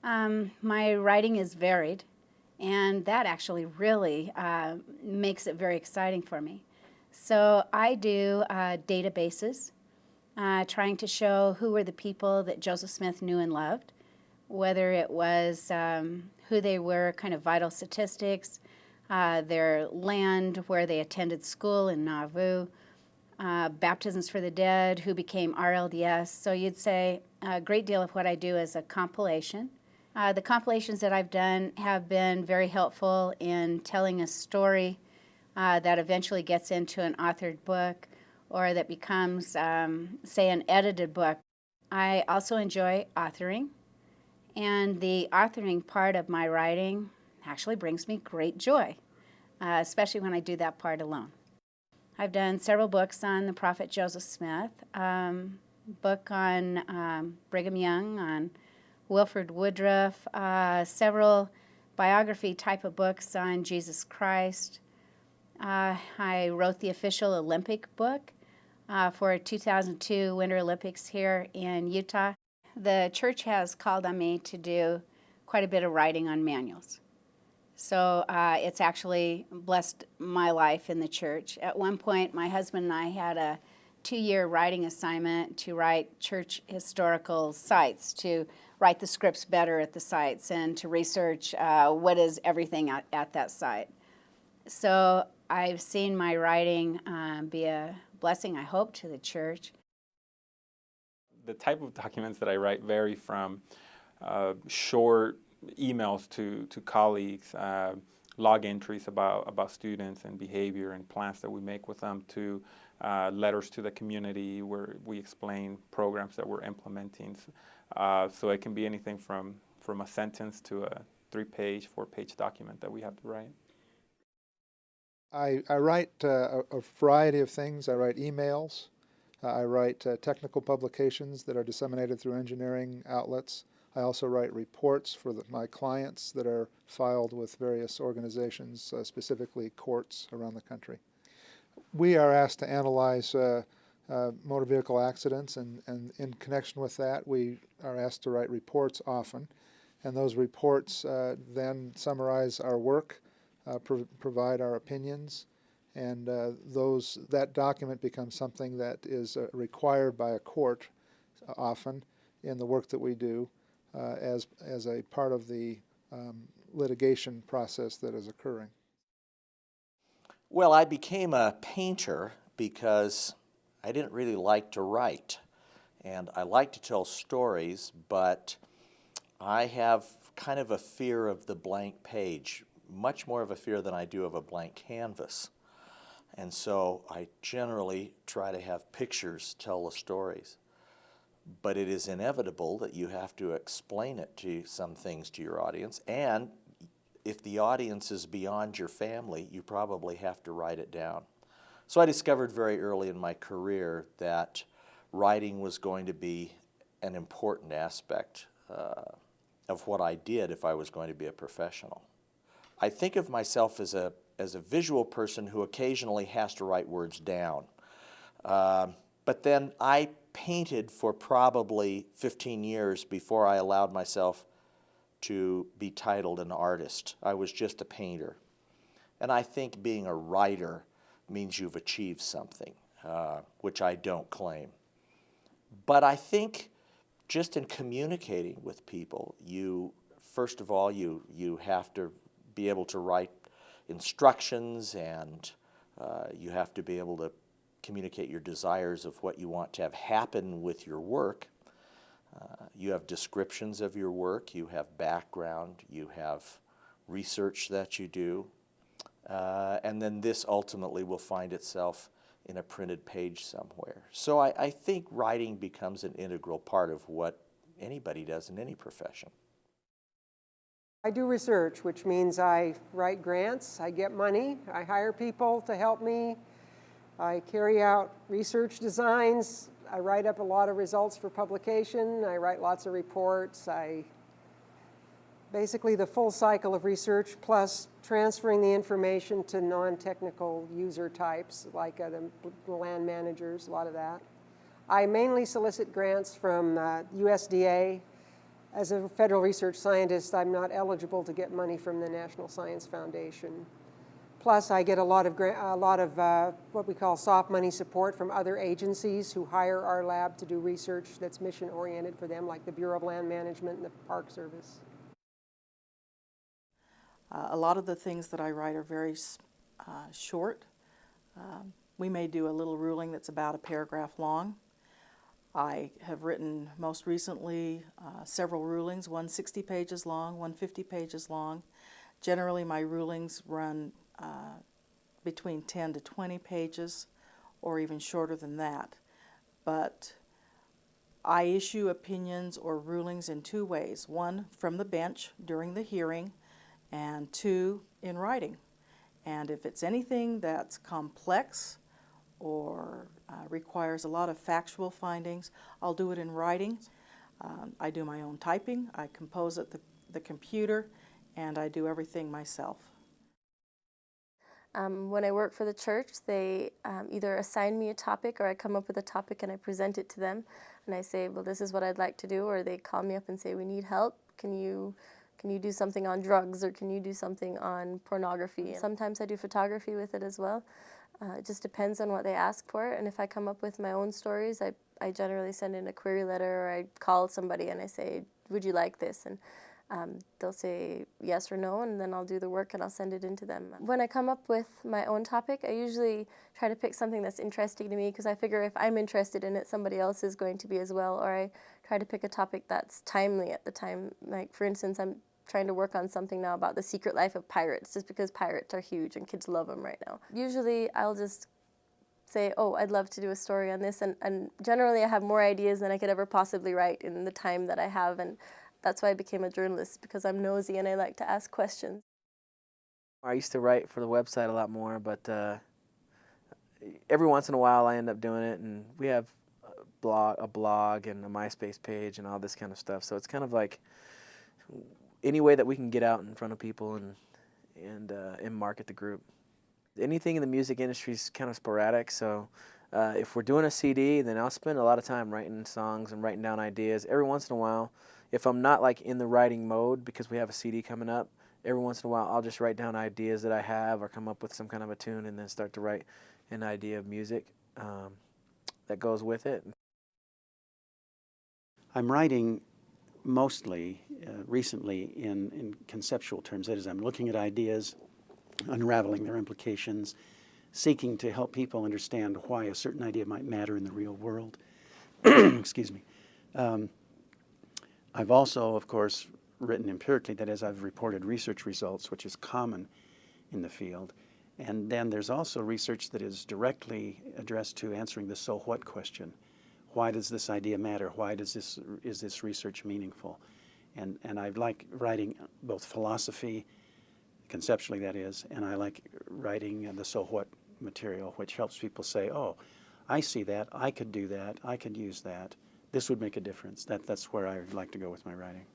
My writing is varied, and that actually really makes it very exciting for me. So I do databases, trying to show who were the people that Joseph Smith knew and loved, whether it was who they were, kind of vital statistics, their land, where they attended school in Nauvoo, baptisms for the dead, who became RLDS. So you'd say a great deal of what I do is a compilation. The compilations that I've done have been very helpful in telling a story that eventually gets into an authored book or that becomes, say, an edited book. I also enjoy authoring, and the authoring part of my writing actually brings me great joy, especially when I do that part alone. I've done several books on the prophet Joseph Smith, book on Brigham Young, on Wilford Woodruff, several biography type of books on Jesus Christ. I wrote the official Olympic book for 2002 Winter Olympics here in Utah. The church has called on me to do quite a bit of writing on manuals. So it's actually blessed my life in the church. At one point, my husband and I had a 2-year writing assignment to write church historical sites, to write the scripts better at the sites, and to research what is everything at that site. So I've seen my writing be a blessing, I hope, to the church. The type of documents that I write vary from short emails to colleagues, log entries about students and behavior and plans that we make with them, to letters to the community where we explain programs that we're implementing. So it can be anything from a sentence to a 3-page, 4-page document that we have to write. I write a variety of things. I write emails. I write technical publications that are disseminated through engineering outlets. I also write reports for my clients that are filed with various organizations, specifically courts around the country. We are asked to analyze motor vehicle accidents, and in connection with that, we are asked to write reports often. And those reports then summarize our work, provide our opinions, and that document becomes something that is required by a court often in the work that we do as a part of the litigation process that is occurring. Well, I became a painter because I didn't really like to write. And I like to tell stories, but I have kind of a fear of the blank page, much more of a fear than I do of a blank canvas. And so I generally try to have pictures tell the stories. But it is inevitable that you have to explain it to some things to your audience. And if the audience is beyond your family, you probably have to write it down. So I discovered very early in my career that writing was going to be an important aspect of what I did if I was going to be a professional. I think of myself as a visual person who occasionally has to write words down. But then I painted for probably 15 years before I allowed myself to be titled an artist. I was just a painter. And I think being a writer means you've achieved something, which I don't claim. But I think just in communicating with people, first of all, you have to be able to write instructions, and you have to be able to communicate your desires of what you want to have happen with your work. You have descriptions of your work, you have background, you have research that you do, and then this ultimately will find itself in a printed page somewhere. So I think writing becomes an integral part of what anybody does in any profession. I do research, which means I write grants, I get money, I hire people to help me, I carry out research designs, I write up a lot of results for publication, I write lots of reports, basically the full cycle of research plus transferring the information to non-technical user types like the land managers, a lot of that. I mainly solicit grants from USDA As a federal research scientist, I'm not eligible to get money from the National Science Foundation. Plus, I get a lot of what we call soft money support from other agencies who hire our lab to do research that's mission-oriented for them, like the Bureau of Land Management and the Park Service. A lot of the things that I write are very short. We may do a little ruling that's about a paragraph long. I have written most recently several rulings, one 60 pages long, one 50 pages long. Generally, my rulings run between 10 to 20 pages or even shorter than that. But I issue opinions or rulings in two ways. One, from the bench during the hearing, and two, in writing. And if it's anything that's complex or requires a lot of factual findings, I'll do it in writing. I do my own typing, I compose at the computer, and I do everything myself. When I work for the church, they either assign me a topic or I come up with a topic and I present it to them. And I say, well, this is what I'd like to do, or they call me up and say, we need help. Can you do something on drugs, or can you do something on pornography? And sometimes I do photography with it as well. It just depends on what they ask for. And if I come up with my own stories, I generally send in a query letter, or I call somebody and I say, would you like this? And they'll say yes or no, and then I'll do the work and I'll send it in to them. When I come up with my own topic, I usually try to pick something that's interesting to me, because I figure if I'm interested in it, somebody else is going to be as well. Or I try to pick a topic that's timely at the time. Like, for instance, I'm trying to work on something now about the secret life of pirates, just because pirates are huge and kids love them right now. Usually I'll just say, oh, I'd love to do a story on this, and generally I have more ideas than I could ever possibly write in the time that I have, and that's why I became a journalist, because I'm nosy and I like to ask questions. I used to write for the website a lot more, but every once in a while I end up doing it, and we have a blog and a MySpace page and all this kind of stuff, so it's kind of like any way that we can get out in front of people and market the group. Anything in the music industry is kind of sporadic, so if we're doing a CD, then I'll spend a lot of time writing songs and writing down ideas. Every once in a while, if I'm not like in the writing mode because we have a CD coming up, every once in a while I'll just write down ideas that I have or come up with some kind of a tune and then start to write an idea of music that goes with it. I'm writing mostly recently in conceptual terms. That is, I'm looking at ideas, unraveling their implications, seeking to help people understand why a certain idea might matter in the real world. Excuse me. I've also, of course, written empirically, that is, I've reported research results, which is common in the field. And then there's also research that is directly addressed to answering the so what question. Why does this idea matter? Why is this research meaningful? And I like writing both philosophy, conceptually that is, and I like writing the so what material, which helps people say, oh, I see that, I could do that, I could use that. This would make a difference. That's where I like to go with my writing.